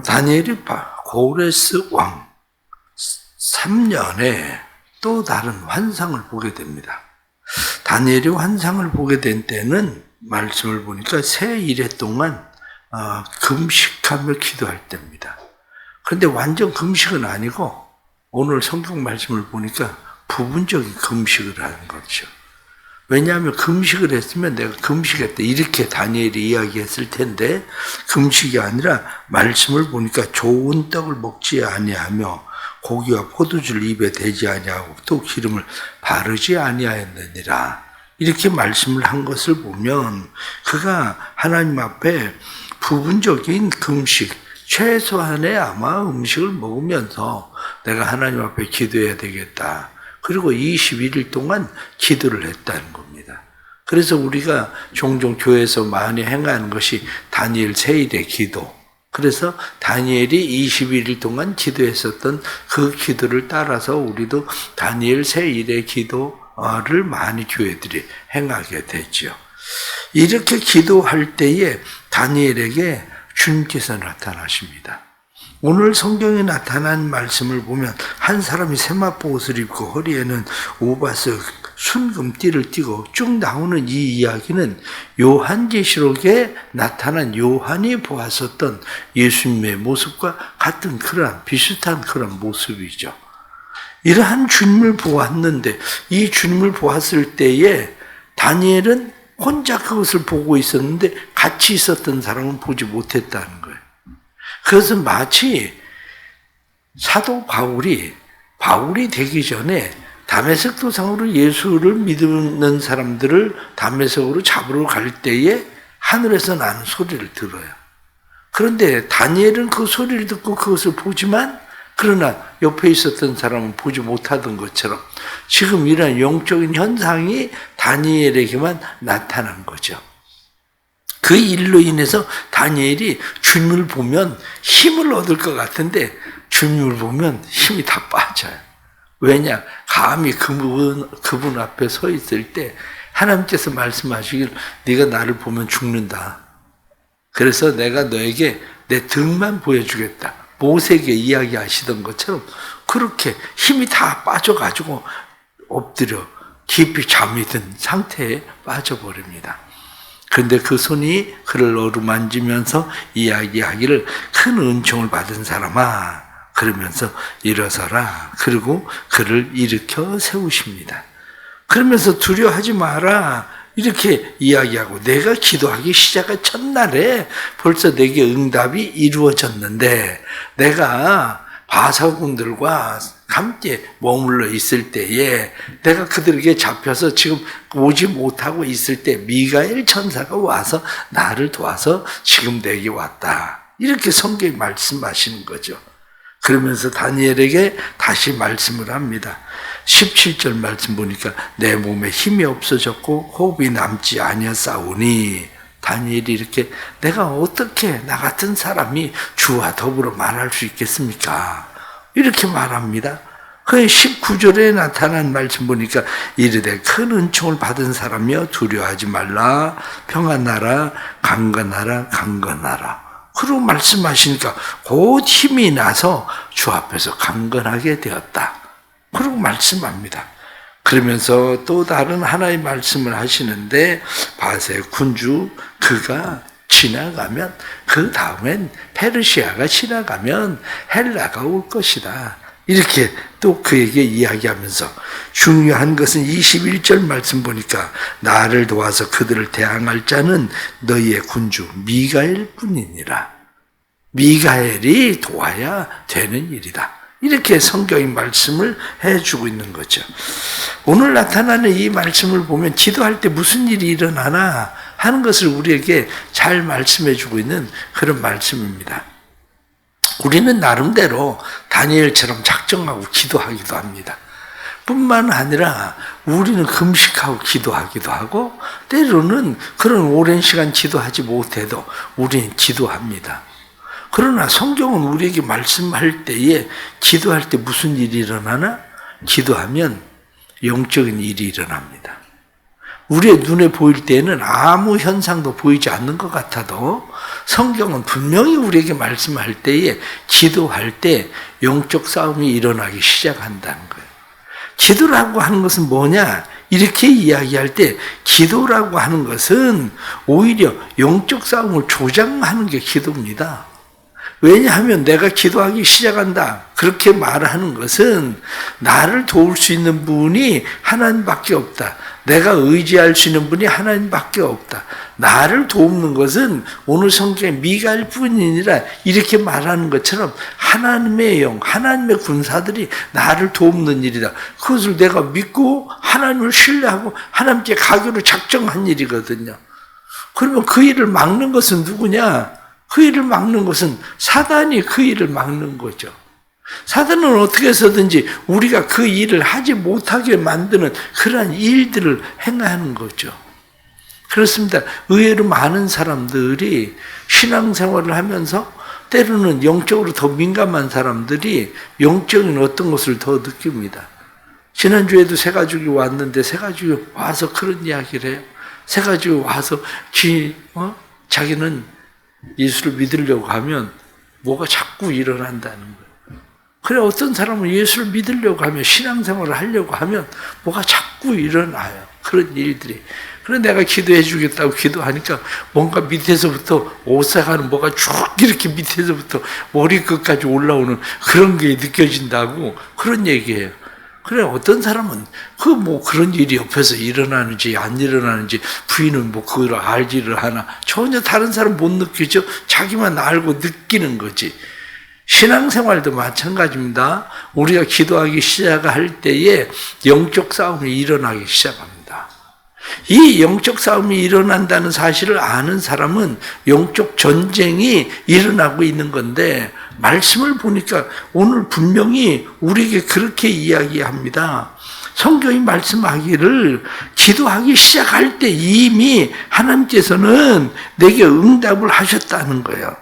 다니엘이 고레스 왕 3년에 또 다른 환상을 보게 됩니다. 다니엘이 환상을 보게 된 때는 말씀을 보니까 새 일해 동안 금식하며 기도할 때입니다. 그런데 완전 금식은 아니고 오늘 성경 말씀을 보니까 부분적인 금식을 하는 거죠. 왜냐하면 금식을 했으면 내가 금식했다 이렇게 다니엘이 이야기했을 텐데 금식이 아니라 말씀을 보니까 좋은 떡을 먹지 아니하며 고기와 포도주를 입에 대지 아니하고 또 기름을 바르지 아니하였느니라 이렇게 말씀을 한 것을 보면 그가 하나님 앞에 부분적인 금식 최소한의 아마 음식을 먹으면서 내가 하나님 앞에 기도해야 되겠다. 그리고 21일 동안 기도를 했다는 겁니다. 그래서 우리가 종종 교회에서 많이 행하는 것이 다니엘 세일의 기도. 그래서 다니엘이 21일 동안 기도했었던 그 기도를 따라서 우리도 다니엘 세일의 기도를 많이 교회들이 행하게 되죠. 이렇게 기도할 때에 다니엘에게 주님께서 나타나십니다. 오늘 성경에 나타난 말씀을 보면 한 사람이 세마포 옷을 입고 허리에는 오바스 순금띠를 띠고 쭉 나오는 이 이야기는 요한계시록에 나타난 요한이 보았었던 예수님의 모습과 같은 그러한 비슷한 그런 모습이죠. 이러한 주님을 보았는데 이 주님을 보았을 때에 다니엘은 혼자 그것을 보고 있었는데 같이 있었던 사람은 보지 못했다는 거예요. 그것은 마치 사도 바울이 되기 전에 다메섹 도상으로 예수를 믿는 사람들을 다메섹으로 잡으러 갈 때에 하늘에서 나는 소리를 들어요. 그런데 다니엘은 그 소리를 듣고 그것을 보지만 그러나 옆에 있었던 사람은 보지 못하던 것처럼 지금 이런 영적인 현상이 다니엘에게만 나타난 거죠. 그 일로 인해서 다니엘이 주님을 보면 힘을 얻을 것 같은데 주님을 보면 힘이 다 빠져요. 왜냐? 감히 그분 앞에 서 있을 때 하나님께서 말씀하시길 네가 나를 보면 죽는다. 그래서 내가 너에게 내 등만 보여주겠다. 모세에게 이야기하시던 것처럼 그렇게 힘이 다 빠져가지고 엎드려 깊이 잠이 든 상태에 빠져버립니다. 그런데 그 손이 그를 어루만지면서 이야기하기를 큰 은총을 받은 사람아 그러면서 일어서라. 그리고 그를 일으켜 세우십니다. 그러면서 두려워하지 마라. 이렇게 이야기하고 내가 기도하기 시작한 첫날에 벌써 내게 응답이 이루어졌는데 내가 바사군들과 함께 머물러 있을 때에 내가 그들에게 잡혀서 지금 오지 못하고 있을 때 미가엘 천사가 와서 나를 도와서 지금 내게 왔다. 이렇게 성경이 말씀하시는 거죠. 그러면서 다니엘에게 다시 말씀을 합니다. 17절 말씀 보니까 내 몸에 힘이 없어졌고 호흡이 남지 아니하사오니 다니엘이 이렇게 내가 어떻게 나 같은 사람이 주와 더불어 말할 수 있겠습니까? 이렇게 말합니다. 그 19절에 나타난 말씀 보니까 이르되 큰 은총을 받은 사람이여 두려워하지 말라 평안하라 강건하라 그러고 말씀하시니까 곧 힘이 나서 주 앞에서 강건하게 되었다. 그러고 말씀합니다. 그러면서 또 다른 하나의 말씀을 하시는데 바세 군주 그가 지나가면 그 다음엔 페르시아가 지나가면 헬라가 올 것이다. 이렇게 또 그에게 이야기하면서 중요한 것은 21절 말씀 보니까 나를 도와서 그들을 대항할 자는 너희의 군주 미가엘 뿐이니라. 미가엘이 도와야 되는 일이다. 이렇게 성경의 말씀을 해주고 있는 거죠. 오늘 나타나는 이 말씀을 보면 기도할 때 무슨 일이 일어나나 하는 것을 우리에게 잘 말씀해주고 있는 그런 말씀입니다. 우리는 나름대로 다니엘처럼 작정하고 기도하기도 합니다. 뿐만 아니라 우리는 금식하고 기도하기도 하고 때로는 그런 오랜 시간 기도하지 못해도 우리는 기도합니다. 그러나 성경은 우리에게 말씀할 때에 기도할 때 무슨 일이 일어나나? 기도하면 영적인 일이 일어납니다. 우리의 눈에 보일 때는 아무 현상도 보이지 않는 것 같아도 성경은 분명히 우리에게 말씀할 때에 기도할 때 영적 싸움이 일어나기 시작한다는 거예요. 기도라고 하는 것은 뭐냐? 이렇게 이야기할 때 기도라고 하는 것은 오히려 영적 싸움을 조장하는 게 기도입니다. 왜냐하면 내가 기도하기 시작한다. 그렇게 말하는 것은 나를 도울 수 있는 분이 하나님밖에 없다. 내가 의지할 수 있는 분이 하나님밖에 없다. 나를 돕는 것은 오늘 성경에 미가엘 뿐이니라 이렇게 말하는 것처럼 하나님의 영, 하나님의 군사들이 나를 돕는 일이다. 그것을 내가 믿고 하나님을 신뢰하고 하나님께 가기로 작정한 일이거든요. 그러면 그 일을 막는 것은 누구냐? 그 일을 막는 것은 사단이 그 일을 막는 거죠. 사단은 어떻게 해서든지 우리가 그 일을 하지 못하게 만드는 그러한 일들을 행하는 거죠. 그렇습니다. 의외로 많은 사람들이 신앙생활을 하면서 때로는 영적으로 더 민감한 사람들이 영적인 어떤 것을 더 느낍니다. 지난주에도 새 가족이 왔는데 새 가족이 와서 그런 이야기를 해요. 새 가족이 와서 자기는 예수를 믿으려고 하면 뭐가 자꾸 일어난다는 거예요. 그래 어떤 사람은 예수를 믿으려고 하면 신앙생활을 하려고 하면 뭐가 자꾸 일어나요. 그런 일들이. 그래 내가 기도해 주겠다고 기도하니까 뭔가 밑에서부터 오싹하는 뭐가 쭉 이렇게 밑에서부터 머리끝까지 올라오는 그런 게 느껴진다고 그런 얘기예요. 그래 어떤 사람은 그런 일이 옆에서 일어나는지 안 일어나는지 부인은 그걸 알지를 하나 전혀 다른 사람 못 느끼죠. 자기만 알고 느끼는 거지. 신앙생활도 마찬가지입니다. 우리가 기도하기 시작할 때에 영적 싸움이 일어나기 시작합니다. 이 영적 싸움이 일어난다는 사실을 아는 사람은 영적 전쟁이 일어나고 있는 건데 말씀을 보니까 오늘 분명히 우리에게 그렇게 이야기합니다. 성경이 말씀하기를 기도하기 시작할 때 이미 하나님께서는 내게 응답을 하셨다는 거예요.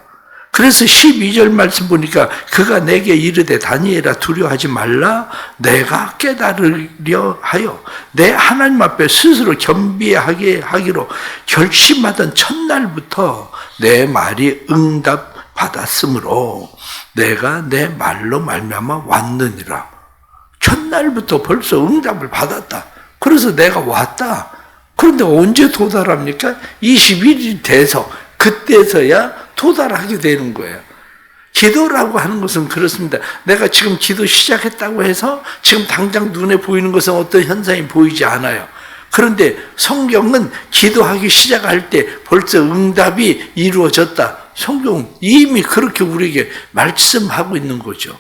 그래서 12절 말씀 보니까 그가 내게 이르되 다니엘아 두려워하지 말라 내가 깨달으려 하여 내 하나님 앞에 스스로 겸비하게 하기로 결심하던 첫날부터 내 말이 응답 받았으므로 내가 내 말로 말미암아 왔느니라. 첫날부터 벌써 응답을 받았다. 그래서 내가 왔다. 그런데 언제 도달합니까? 21일이 돼서 그때서야 도달하게 되는 거예요. 기도라고 하는 것은 그렇습니다. 내가 지금 기도 시작했다고 해서 지금 당장 눈에 보이는 것은 어떤 현상이 보이지 않아요. 그런데 성경은 기도하기 시작할 때 벌써 응답이 이루어졌다. 성경은 이미 그렇게 우리에게 말씀하고 있는 거죠.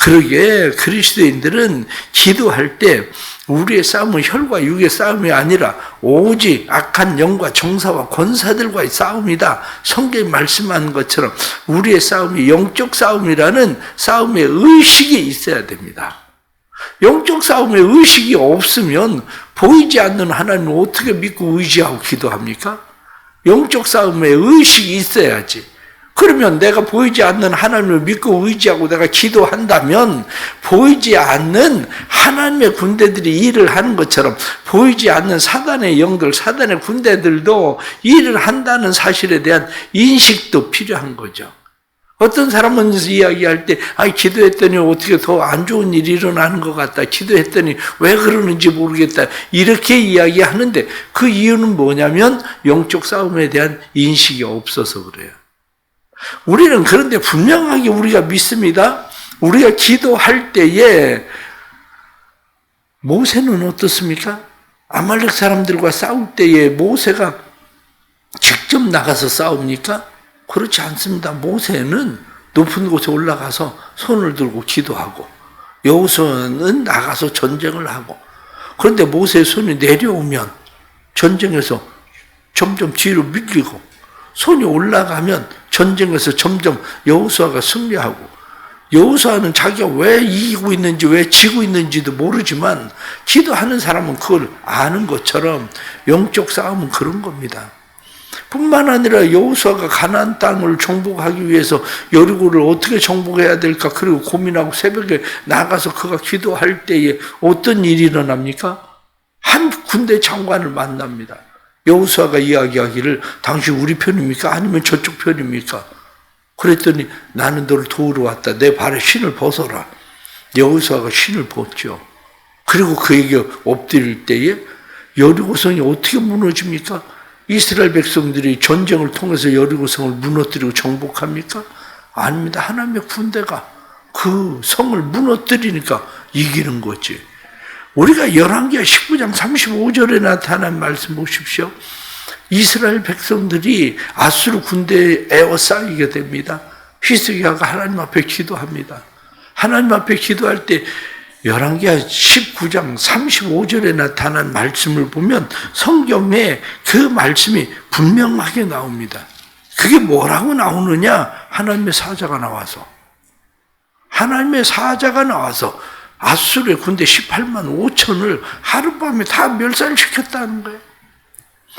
그러게 그리스도인들은 기도할 때 우리의 싸움은 혈과 육의 싸움이 아니라 오직 악한 영과 정사와 권사들과의 싸움이다. 성경이 말씀하는 것처럼 우리의 싸움이 영적 싸움이라는 싸움의 의식이 있어야 됩니다. 영적 싸움의 의식이 없으면 보이지 않는 하나님을 어떻게 믿고 의지하고 기도합니까? 영적 싸움의 의식이 있어야지. 그러면 내가 보이지 않는 하나님을 믿고 의지하고 내가 기도한다면 보이지 않는 하나님의 군대들이 일을 하는 것처럼 보이지 않는 사단의 영들, 사단의 군대들도 일을 한다는 사실에 대한 인식도 필요한 거죠. 어떤 사람은 이야기할 때 기도했더니 어떻게 더 안 좋은 일이 일어나는 것 같다. 기도했더니 왜 그러는지 모르겠다. 이렇게 이야기하는데 그 이유는 뭐냐면 영적 싸움에 대한 인식이 없어서 그래요. 우리는 그런데 분명하게 우리가 믿습니다. 우리가 기도할 때에 모세는 어떻습니까? 아말렉 사람들과 싸울 때에 모세가 직접 나가서 싸웁니까? 그렇지 않습니다. 모세는 높은 곳에 올라가서 손을 들고 기도하고 여호수아는 나가서 전쟁을 하고 그런데 모세의 손이 내려오면 전쟁에서 점점 뒤로 밀리고 손이 올라가면 전쟁에서 점점 여호수아가 승리하고 여호수아는 자기가 왜 이기고 있는지 왜 지고 있는지도 모르지만 기도하는 사람은 그걸 아는 것처럼 영적 싸움은 그런 겁니다. 뿐만 아니라 여호수아가 가나안 땅을 정복하기 위해서 여리고를 어떻게 정복해야 될까 그리고 고민하고 새벽에 나가서 그가 기도할 때에 어떤 일이 일어납니까? 한 군대 장관을 만납니다. 여호수아가 이야기하기를 당신 우리 편입니까? 아니면 저쪽 편입니까? 그랬더니 나는 너를 도우러 왔다. 내 발에 신을 벗어라. 여호수아가 신을 벗죠. 그리고 그에게 엎드릴 때에 여리고성이 어떻게 무너집니까? 이스라엘 백성들이 전쟁을 통해서 여리고성을 무너뜨리고 정복합니까? 아닙니다. 하나님의 군대가 그 성을 무너뜨리니까 이기는 거지. 우리가 열왕기하 19장 35절에 나타난 말씀 보십시오. 이스라엘 백성들이 아수르 군대에 에워싸이게 됩니다. 히스기야가 하나님 앞에 기도합니다. 하나님 앞에 기도할 때 열왕기하 19장 35절에 나타난 말씀을 보면 성경에 그 말씀이 분명하게 나옵니다. 그게 뭐라고 나오느냐? 하나님의 사자가 나와서 아수르의 군대 18만 5천을 하룻밤에 다 멸살시켰다는 거예요.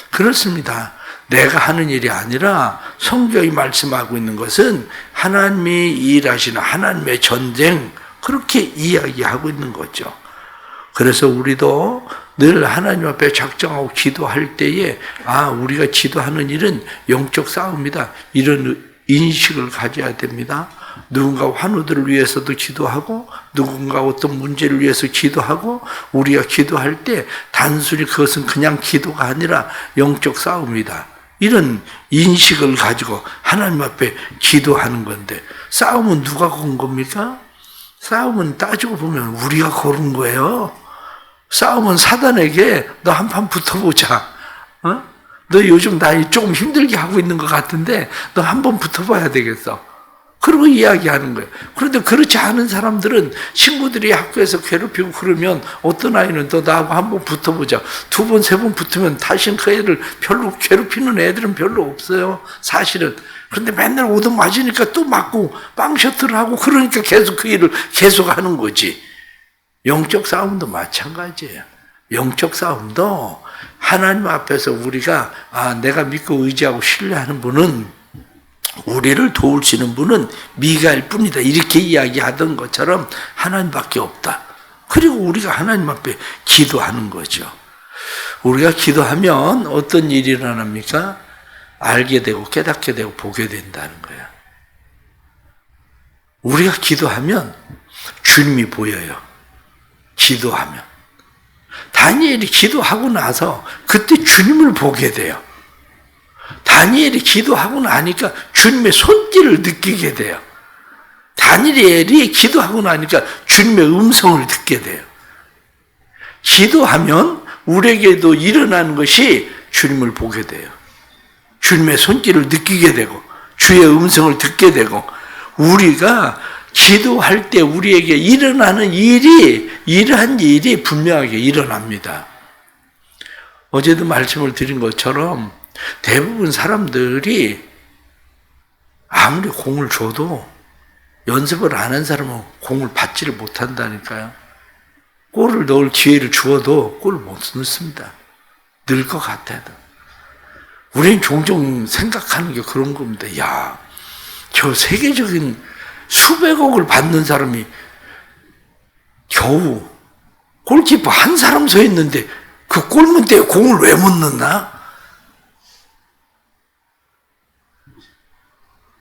그렇습니다. 내가 하는 일이 아니라 성경이 말씀하고 있는 것은 하나님이 일하시는 하나님의 전쟁, 그렇게 이야기하고 있는 거죠. 그래서 우리도 늘 하나님 앞에 작정하고 기도할 때에 우리가 기도하는 일은 영적 싸움이다. 이런 인식을 가져야 됩니다. 누군가 환우들을 위해서도 기도하고 누군가 어떤 문제를 위해서 기도하고 우리가 기도할 때 단순히 그것은 그냥 기도가 아니라 영적 싸움이다. 이런 인식을 가지고 하나님 앞에 기도하는 건데 싸움은 누가 건 겁니까? 싸움은 따지고 보면 우리가 고른 거예요. 싸움은 사단에게 너 한판 붙어보자. 너 요즘 나 조금 힘들게 하고 있는 것 같은데 너 한번 붙어봐야 되겠어. 그러고 이야기하는 거예요. 그런데 그렇지 않은 사람들은 친구들이 학교에서 괴롭히고 그러면 어떤 아이는 너 나하고 한번 붙어보자. 2번, 3번 붙으면 다시는 그 애를 별로 괴롭히는 애들은 별로 없어요. 사실은. 그런데 맨날 오도 맞으니까 또 맞고 빵셔틀을 하고 그러니까 계속 그 일을 계속 하는 거지. 영적 싸움도 마찬가지예요. 영적 싸움도 하나님 앞에서 우리가 내가 믿고 의지하고 신뢰하는 분은 우리를 도우시는 분은 미가일 뿐이다. 이렇게 이야기하던 것처럼 하나님밖에 없다. 그리고 우리가 하나님 앞에 기도하는 거죠. 우리가 기도하면 어떤 일이 일어납니까? 알게 되고 깨닫게 되고 보게 된다는 거야. 우리가 기도하면 주님이 보여요. 기도하면. 다니엘이 기도하고 나서 그때 주님을 보게 돼요. 다니엘이 기도하고 나니까 주님의 손길을 느끼게 돼요. 다니엘이 기도하고 나니까 주님의 음성을 듣게 돼요. 기도하면 우리에게도 일어나는 것이 주님을 보게 돼요. 주님의 손길을 느끼게 되고 주의 음성을 듣게 되고 우리가 기도할 때 우리에게 일어나는 이러한 일이 분명하게 일어납니다. 어제도 말씀을 드린 것처럼 대부분 사람들이 아무리 공을 줘도 연습을 안 한 사람은 공을 받지를 못한다니까요. 골을 넣을 기회를 주어도 골을 못 넣습니다. 늘 것 같아도. 우리는 종종 생각하는 게 그런 겁니다. 저 세계적인 수백억을 받는 사람이 겨우 골키퍼 한 사람 서 있는데 그 골문대에 공을 왜 못 넣나?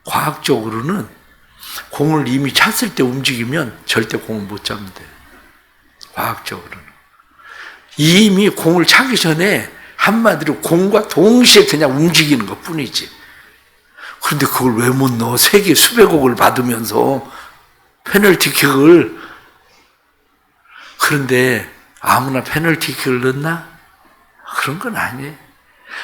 과학적으로는 공을 이미 찼을 때 움직이면 절대 공을 못 잡는데 과학적으로는 이미 공을 차기 전에 한마디로 공과 동시에 그냥 움직이는 것 뿐이지. 그런데 그걸 왜 못 넣어? 세계 수백억을 받으면서 페널티킥을. 그런데 아무나 페널티킥을 넣나? 그런 건 아니에요.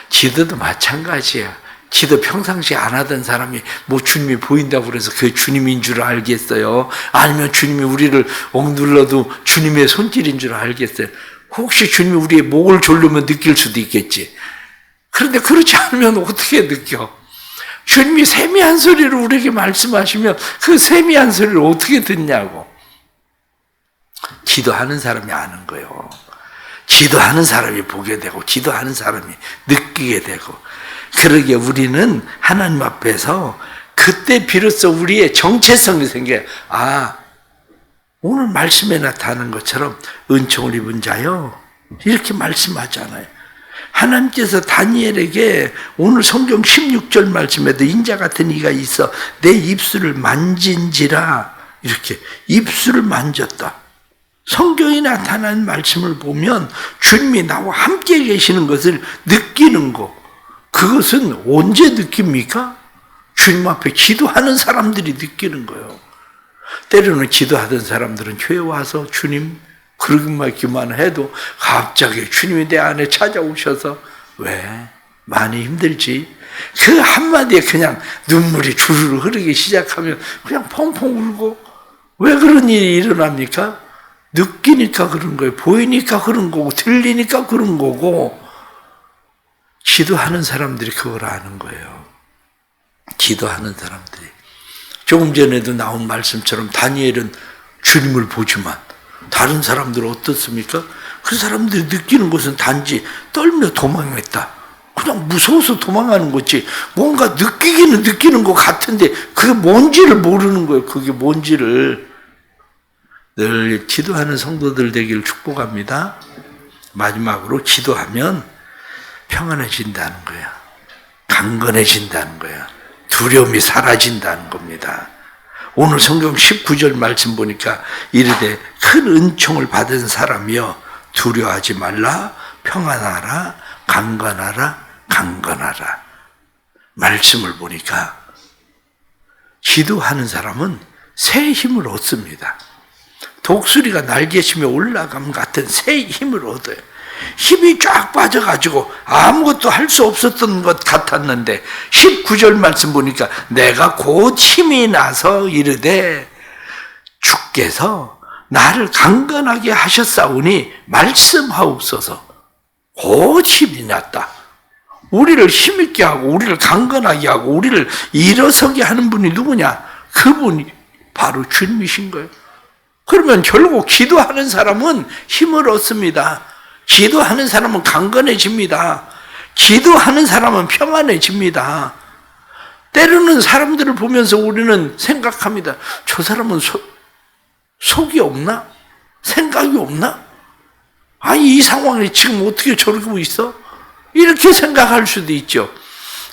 기도도 마찬가지야. 기도 평상시에 안 하던 사람이 주님이 보인다고 그래서 그게 주님인 줄 알겠어요? 아니면 주님이 우리를 억눌러도 주님의 손길인 줄 알겠어요? 혹시 주님이 우리의 목을 졸르면 느낄 수도 있겠지. 그런데 그렇지 않으면 어떻게 느껴? 주님이 세미한 소리로 우리에게 말씀하시면 그 세미한 소리를 어떻게 듣냐고. 기도하는 사람이 아는 거예요. 기도하는 사람이 보게 되고 기도하는 사람이 느끼게 되고. 그러게 우리는 하나님 앞에서 그때 비로소 우리의 정체성이 생겨요. 오늘 말씀에 나타나는 것처럼 은총을 입은 자요. 이렇게 말씀하잖아요. 하나님께서 다니엘에게 오늘 성경 16절 말씀에도 인자 같은 이가 있어 내 입술을 만진지라, 이렇게 입술을 만졌다. 성경에 나타난 말씀을 보면 주님이 나와 함께 계시는 것을 느끼는 것, 그것은 언제 느낍니까? 주님 앞에 기도하는 사람들이 느끼는 거예요. 때로는 기도하던 사람들은 교회 와서 주님 그러기만 해도 갑자기 주님이 내 안에 찾아오셔서 왜? 많이 힘들지? 그 한마디에 그냥 눈물이 주르르 흐르기 시작하면 그냥 펑펑 울고, 왜 그런 일이 일어납니까? 느끼니까 그런 거예요. 보이니까 그런 거고, 들리니까 그런 거고, 기도하는 사람들이 그걸 아는 거예요. 기도하는 사람들이. 조금 전에도 나온 말씀처럼 다니엘은 주님을 보지만 다른 사람들은 어떻습니까? 그 사람들이 느끼는 것은 단지 떨며 도망했다. 그냥 무서워서 도망하는 거지. 뭔가 느끼기는 느끼는 것 같은데 그게 뭔지를 모르는 거예요. 그게 뭔지를. 늘 기도하는 성도들 되기를 축복합니다. 마지막으로 기도하면 평안해진다는 거야. 강건해진다는 거야. 두려움이 사라진다는 겁니다. 오늘 성경 19절 말씀 보니까 이르되 큰 은총을 받은 사람이여 두려워하지 말라, 평안하라, 강건하라, 강건하라. 말씀을 보니까 기도하는 사람은 새 힘을 얻습니다. 독수리가 날개치며 올라감 같은 새 힘을 얻어요. 힘이 쫙 빠져가지고 아무것도 할 수 없었던 것 같았는데 19절 말씀 보니까 내가 곧 힘이 나서 이르되 주께서 나를 강건하게 하셨사오니 말씀하옵소서. 곧 힘이 났다. 우리를 힘있게 하고 우리를 강건하게 하고 우리를 일어서게 하는 분이 누구냐? 그분이 바로 주님이신 거예요. 그러면 결국 기도하는 사람은 힘을 얻습니다. 기도하는 사람은 강건해집니다. 기도하는 사람은 평안해집니다. 때로는 사람들을 보면서 우리는 생각합니다. 저 사람은 속이 없나? 생각이 없나? 아니 이 상황에 지금 어떻게 저러고 있어? 이렇게 생각할 수도 있죠.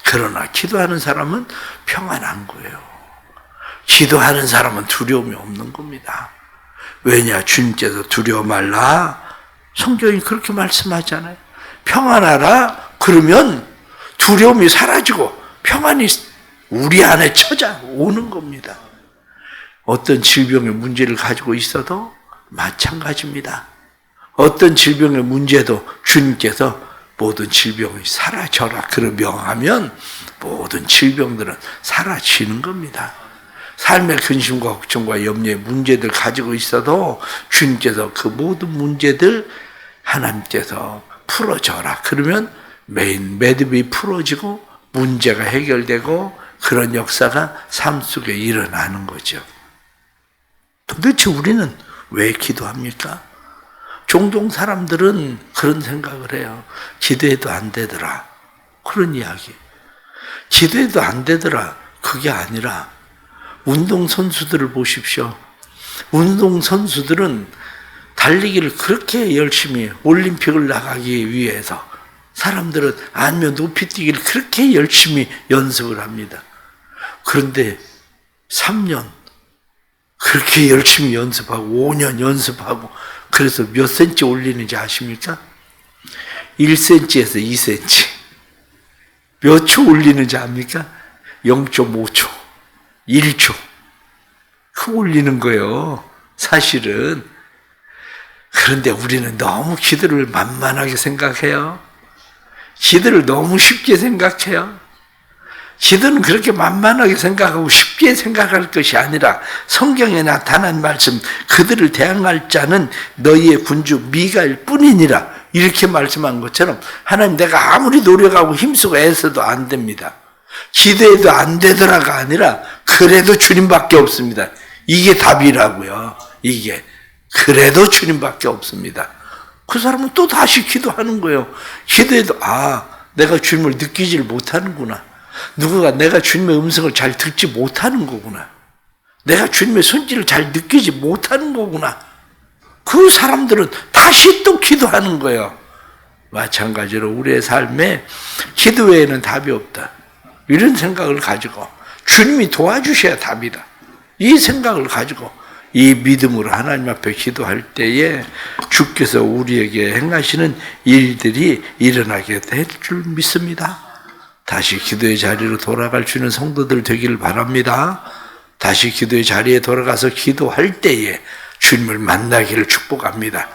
그러나 기도하는 사람은 평안한 거예요. 기도하는 사람은 두려움이 없는 겁니다. 왜냐? 주님께서 두려워 말라. 성경이 그렇게 말씀하잖아요. 평안하라. 그러면 두려움이 사라지고 평안이 우리 안에 찾아오는 겁니다. 어떤 질병의 문제를 가지고 있어도 마찬가지입니다. 어떤 질병의 문제도 주님께서 모든 질병이 사라져라 그러 명하면 모든 질병들은 사라지는 겁니다. 삶의 근심과 걱정과 염려의 문제들 가지고 있어도 주님께서 그 모든 문제들 하나님께서 풀어줘라. 그러면 메인 매듭이 풀어지고 문제가 해결되고 그런 역사가 삶 속에 일어나는 거죠. 도대체 우리는 왜 기도합니까? 종종 사람들은 그런 생각을 해요. 기도해도 안 되더라. 그런 이야기. 기도해도 안 되더라. 그게 아니라 운동선수들을 보십시오. 운동선수들은 달리기를 그렇게 열심히 올림픽을 나가기 위해서 사람들은 아니면 높이뛰기를 그렇게 열심히 연습을 합니다. 그런데 3년 그렇게 열심히 연습하고 5년 연습하고 그래서 몇 센치 올리는지 아십니까? 1cm에서 2cm. 몇 초 올리는지 압니까? 0.5초. 1초. 그 올리는 거예요. 사실은. 그런데 우리는 너무 기도를 만만하게 생각해요. 기도를 너무 쉽게 생각해요. 기도는 그렇게 만만하게 생각하고 쉽게 생각할 것이 아니라 성경에 나타난 말씀 그들을 대항할 자는 너희의 군주 미가일 뿐이니라 이렇게 말씀한 것처럼 하나님 내가 아무리 노력하고 힘쓰고 애써도 안 됩니다. 기도해도 안 되더라가 아니라 그래도 주님밖에 없습니다. 이게 답이라고요. 이게 그래도 주님밖에 없습니다. 그 사람은 또 다시 기도하는 거예요. 기도해도 내가 주님을 느끼지를 못하는구나. 누구가 내가 주님의 음성을 잘 듣지 못하는 거구나. 내가 주님의 손길을 잘 느끼지 못하는 거구나. 그 사람들은 다시 또 기도하는 거예요. 마찬가지로 우리의 삶에 기도 외에는 답이 없다. 이런 생각을 가지고 주님이 도와주셔야 답이다. 이 생각을 가지고 이 믿음으로 하나님 앞에 기도할 때에 주께서 우리에게 행하시는 일들이 일어나게 될 줄 믿습니다. 다시 기도의 자리로 돌아갈 수 있는 성도들 되기를 바랍니다. 다시 기도의 자리에 돌아가서 기도할 때에 주님을 만나기를 축복합니다.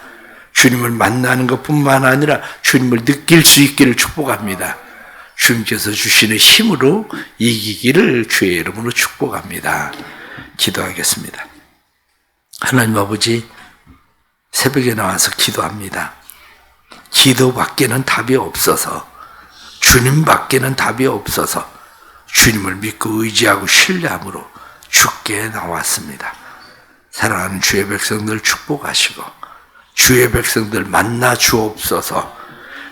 주님을 만나는 것뿐만 아니라 주님을 느낄 수 있기를 축복합니다. 주님께서 주시는 힘으로 이기기를 주의 이름으로 축복합니다. 기도하겠습니다. 하나님 아버지, 새벽에 나와서 기도합니다. 기도밖에는 답이 없어서, 주님밖에는 답이 없어서 주님을 믿고 의지하고 신뢰함으로 주께 나왔습니다. 사랑하는 주의 백성들 축복하시고 주의 백성들 만나 주옵소서.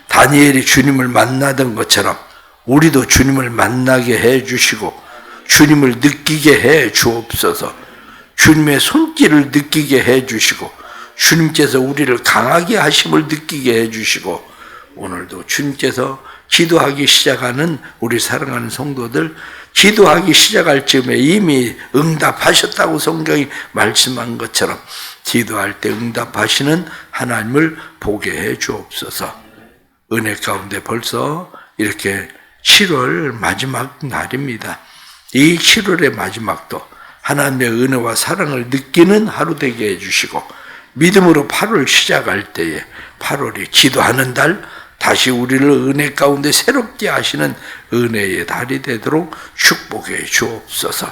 다니엘이 주님을 만나던 것처럼 우리도 주님을 만나게 해주시고 주님을 느끼게 해 주옵소서. 주님의 손길을 느끼게 해주시고 주님께서 우리를 강하게 하심을 느끼게 해주시고 오늘도 주님께서 기도하기 시작하는 우리 사랑하는 성도들, 기도하기 시작할 즈음에 이미 응답하셨다고 성경이 말씀한 것처럼 기도할 때 응답하시는 하나님을 보게 해 주옵소서. 은혜 가운데 벌써 이렇게 7월 마지막 날입니다. 이 7월의 마지막도 하나님의 은혜와 사랑을 느끼는 하루 되게 해주시고 믿음으로 8월 시작할 때에 8월이 기도하는 달, 다시 우리를 은혜 가운데 새롭게 하시는 은혜의 달이 되도록 축복해 주옵소서.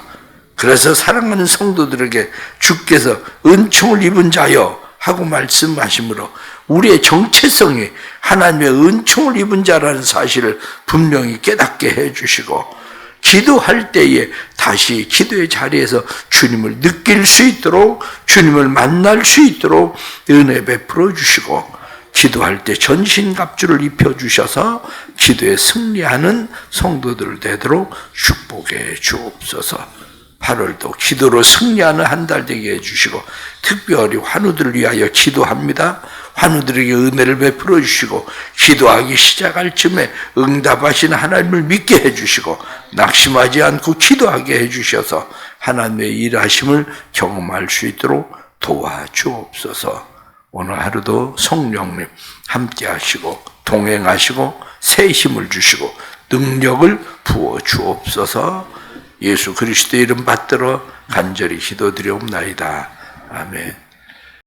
그래서 사랑하는 성도들에게 주께서 은총을 입은 자여 하고 말씀하시므로 우리의 정체성이 하나님의 은총을 입은 자라는 사실을 분명히 깨닫게 해주시고 기도할 때에 다시 기도의 자리에서 주님을 느낄 수 있도록 주님을 만날 수 있도록 은혜 베풀어 주시고 기도할 때 전신갑주를 입혀주셔서 기도에 승리하는 성도들 되도록 축복해 주옵소서. 8월도 기도로 승리하는 한 달 되게 해주시고 특별히 환우들을 위하여 기도합니다. 환우들에게 은혜를 베풀어 주시고 기도하기 시작할 즈음에 응답하시는 하나님을 믿게 해주시고 낙심하지 않고 기도하게 해주셔서 하나님의 일하심을 경험할 수 있도록 도와주옵소서. 오늘 하루도 성령님 함께 하시고 동행하시고 새 힘을 주시고 능력을 부어 주옵소서. 예수 그리스도의 이름 받들어 간절히 기도드리옵나이다. 아멘.